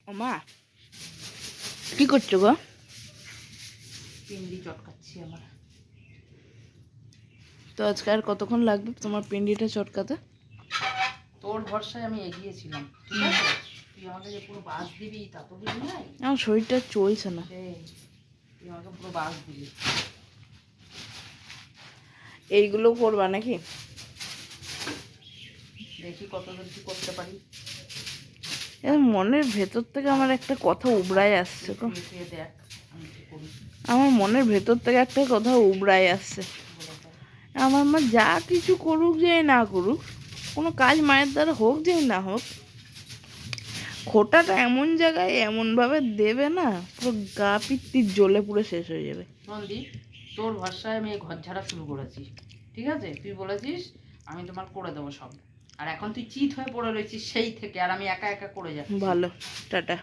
ও মা, কি করছো গো? পিন্ডি চটকাচ্ছি আমার। তো আজকে আর কতক্ষণ লাগবে তোমার পিন্ডিটা চটকাতে? তোর ভরসায় আমি এগিয়েছিলাম, ঠিক আছে? তুই আমাকে যে পুরো বাস দিবি তা তো দিবি নাই। আমার শরীরটা চলছে না। তুই আমাকে পুরো বাস দিবি। এইগুলো করবা নাকি? দেখি কতদূর কি করতে পারি। মনের ভেতর থেকে আমার একটা কথা উবড়াই আসছে গো। তুই দেখ আমি কি করি। আমার মনের ভেতর থেকে একটা কথা উবড়াই আসছে। আমার মা যা কিছু করুক যে না করুক, কোনো কাজ মায়ের দ্বারা হোক যে না হোক, খোটাটা এমন জায়গায় এমনভাবে দেবে না, পুরো গা পিত্তি জ্বলে পুরো শেষ হয়ে যাবে। নন্দী, তোর ভরসায় আমি এই ঘর ঝাড়া শুরু করেছি, ঠিক আছে? তুই বলেছিস আমি তোমার করে দেবো সব, আর এখন তুই চিত হয়ে পড়ে রয়েছিস সেই থেকে, আর আমি একা একা করে যাচ্ছি। ভালো, টাটা।